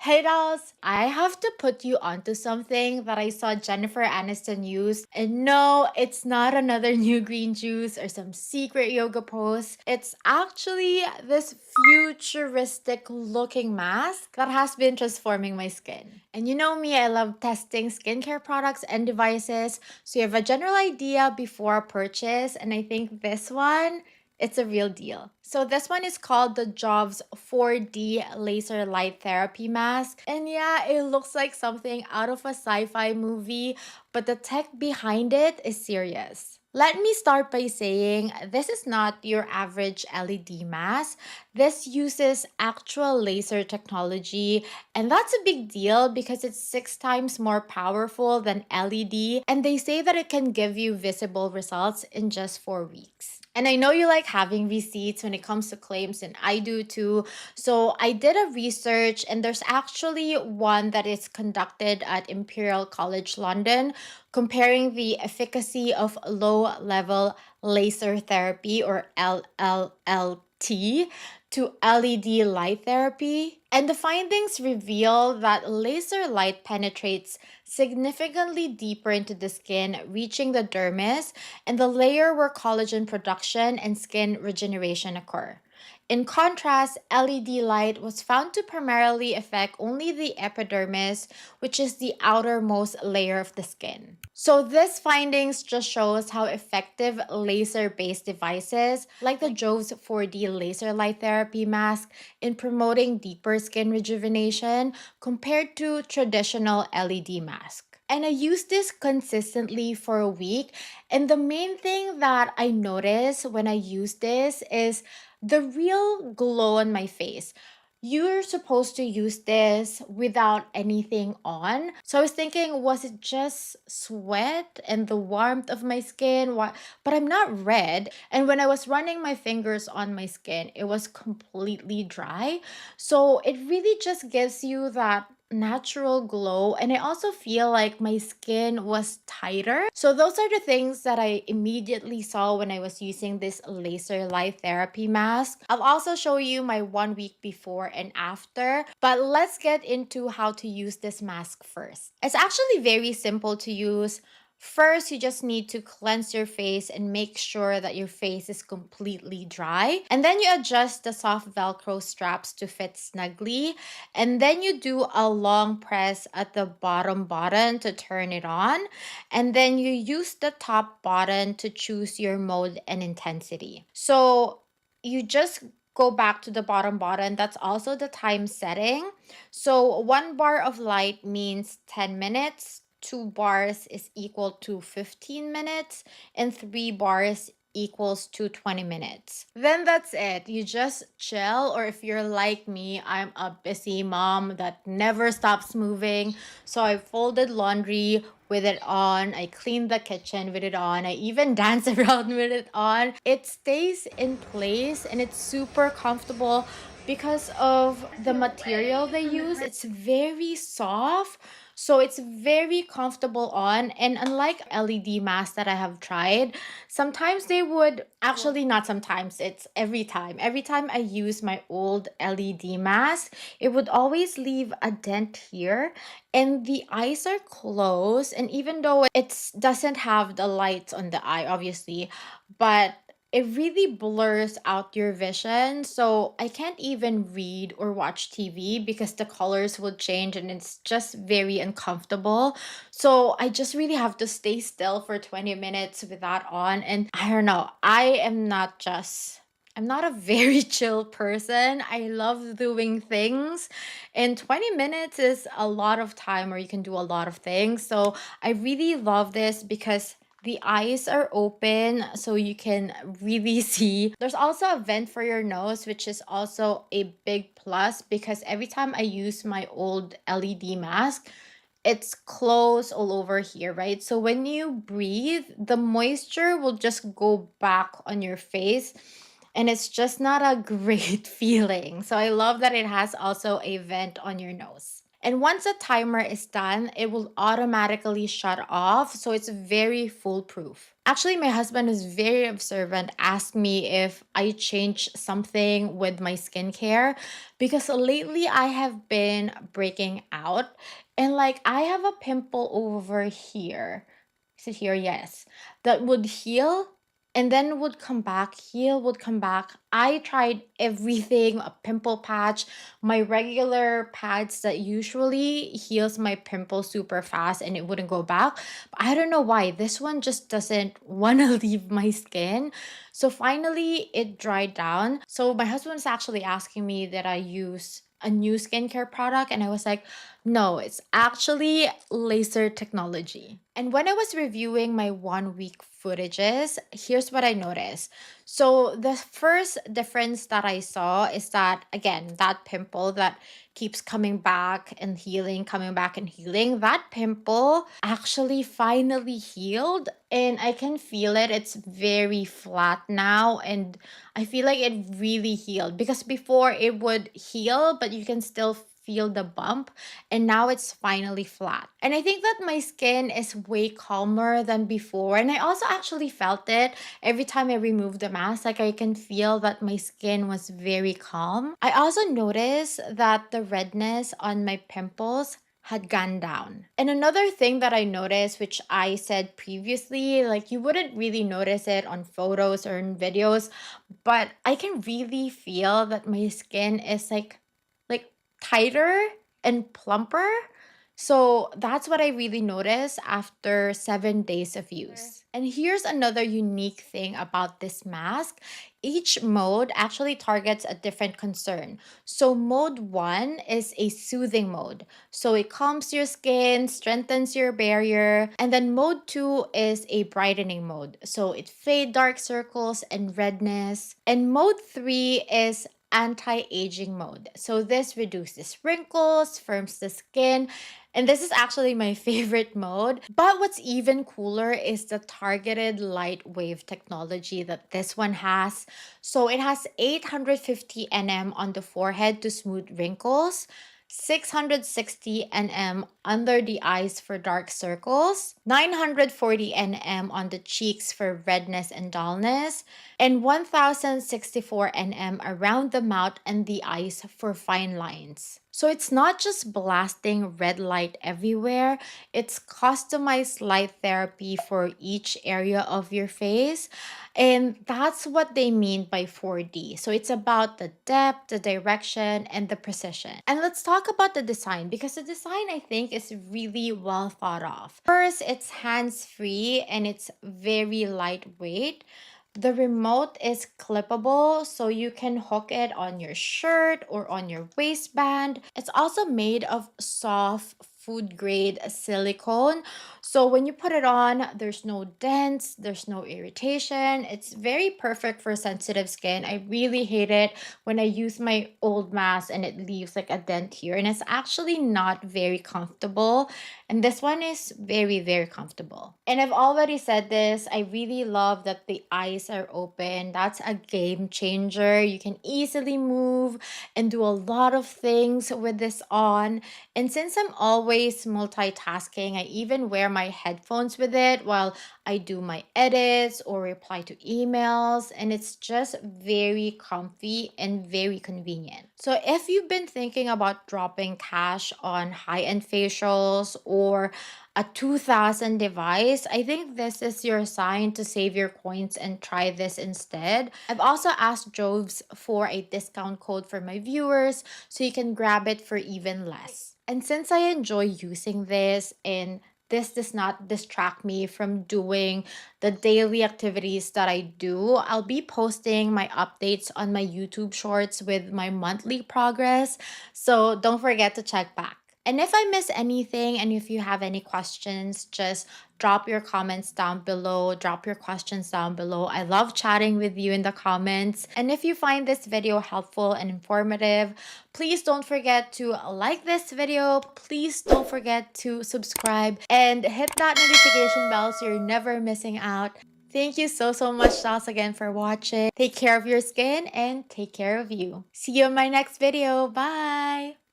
Hey dolls, I have to put you onto something that I saw Jennifer Aniston use. And no, it's not another new green juice or some secret yoga pose. It's actually this futuristic looking mask that has been transforming my skin. And you know me, I love testing skincare products and devices. So you have a general idea before purchase. And I think this one, it's a real deal. So this one is called the JOVS 4D laser light therapy mask. And yeah, it looks like something out of a sci-fi movie, but the tech behind it is serious. Let me start by saying this is not your average LED mask. This uses actual laser technology, and that's a big deal because it's 6 times more powerful than LED, and they say that it can give you visible results in just 4 weeks. And I know you like having receipts when it comes to claims, and I do too. So I did a research, and there's actually one that is conducted at Imperial College London comparing the efficacy of low level laser therapy or LLLT to LED light therapy. And the findings reveal that laser light penetrates significantly deeper into the skin, reaching the dermis and the layer where collagen production and skin regeneration occur. In contrast, LED light was found to primarily affect only the epidermis, which is the outermost layer of the skin. So this findings just shows how effective laser-based devices like the JOVS 4D laser light therapy mask in promoting deeper skin rejuvenation compared to traditional LED mask. And I used this consistently for a week. And the main thing that I noticed when I use this is the real glow on my face. You're supposed to use this without anything on. So I was thinking, was it just sweat and the warmth of my skin? What? But I'm not red. And when I was running my fingers on my skin, it was completely dry. So it really just gives you that natural glow, and I also feel like my skin was tighter. So those are the things that I immediately saw when I was using this laser light therapy mask. I'll also show you my 1 week before and after, but let's get into how to use this mask first. It's actually very simple to use. First, you just need to cleanse your face and make sure that your face is completely dry. And then you adjust the soft Velcro straps to fit snugly. And then you do a long press at the bottom button to turn it on. And then you use the top button to choose your mode and intensity. So you just go back to the bottom button. That's also the time setting. So 1 bar of light means 10 minutes. 2 bars is equal to 15 minutes, and 3 bars equals to 20 minutes. Then that's it. You just chill, or if you're like me, I'm a busy mom that never stops moving. So I folded laundry with it on. I cleaned the kitchen with it on. I even dance around with it on. It stays in place and it's super comfortable because of the material they use. It's very soft. So it's very comfortable on. And unlike LED masks that I have tried, sometimes they would actually not sometimes, it's every time. Every time I use my old LED mask, it would always leave a dent here. And the eyes are closed. And even though it doesn't have the lights on the eye, obviously, but it really blurs out your vision. So I can't even read or watch TV because the colors will change and it's just very uncomfortable. So I just really have to stay still for 20 minutes with that on. And I don't know, I'm not a very chill person. I love doing things, and 20 minutes is a lot of time where you can do a lot of things. So I really love this because the eyes are open so you can really see. There's also a vent for your nose, which is also a big plus because every time I use my old LED mask, it's closed all over here, right? So when you breathe, the moisture will just go back on your face. And it's just not a great feeling. So I love that it has also a vent on your nose. And once the timer is done, it will automatically shut off. So it's very foolproof. Actually, my husband is very observant, asked me if I change something with my skincare because lately I have been breaking out and like I have a pimple over here. Is it here? Yes. That would heal and then would come back, heal, would come back. I tried everything, a pimple patch, my regular pads that usually heals my pimple super fast and it wouldn't go back. But I don't know why. This one just doesn't want to leave my skin. So finally it dried down. So my husband was actually asking me that I use a new skincare product and I was like, no, it's actually laser technology. And when I was reviewing my 1 week footages, here's what I noticed. So the first difference that I saw is that again, that pimple that keeps coming back and healing, coming back and healing, that pimple actually finally healed and I can feel it. It's very flat now and I feel like it really healed because before it would heal, but you can still feel the bump and now it's finally flat. And I think that my skin is way calmer than before. And I also actually felt it every time I removed the mask. Like I can feel that my skin was very calm. I also noticed that the redness on my pimples had gone down. And another thing that I noticed, which I said previously, like you wouldn't really notice it on photos or in videos, but I can really feel that my skin is like tighter and plumper. So that's what I really noticed after 7 days of use. And here's another unique thing about this mask. Each mode actually targets a different concern. So mode 1 is a soothing mode. So it calms your skin, strengthens your barrier. And then mode 2 is a brightening mode. So it fades dark circles and redness. And mode 3 is anti-aging mode. So this reduces wrinkles, firms the skin, and this is actually my favorite mode. But what's even cooler is the targeted light wave technology that this one has. So it has 850 nm on the forehead to smooth wrinkles, 660 nm under the eyes for dark circles, 940 nm on the cheeks for redness and dullness, and 1064 nm around the mouth and the eyes for fine lines. So it's not just blasting red light everywhere, it's customized light therapy for each area of your face. And that's what they mean by 4D. So it's about the depth, the direction, and the precision. And let's talk about the design because the design I think is really well thought of. First, it's hands-free and it's very lightweight. The remote is clippable, so you can hook it on your shirt or on your waistband. It's also made of soft food grade silicone. So when you put it on, there's no dents, there's no irritation. It's very perfect for sensitive skin. I really hate it when I use my old mask and it leaves like a dent here. And it's actually not very comfortable. And this one is very, very comfortable. And I've already said this, I really love that the eyes are open. That's a game changer. You can easily move and do a lot of things with this on. And since I'm always multitasking, I even wear my headphones with it while I do my edits or reply to emails. And it's just very comfy and very convenient. So if you've been thinking about dropping cash on high-end facials or a 2000 device, I think this is your sign to save your coins and try this instead. I've also asked JOVS for a discount code for my viewers so you can grab it for even less. And since I enjoy using this and this does not distract me from doing the daily activities that I do, I'll be posting my updates on my YouTube shorts with my monthly progress. So don't forget to check back. And if I miss anything and if you have any questions, just drop your comments down below, drop your questions down below. I love chatting with you in the comments. And if you find this video helpful and informative, please don't forget to like this video. Please don't forget to subscribe and hit that notification bell so you're never missing out. Thank you so much, Charles, again for watching. Take care of your skin and take care of you. See you in my next video. Bye!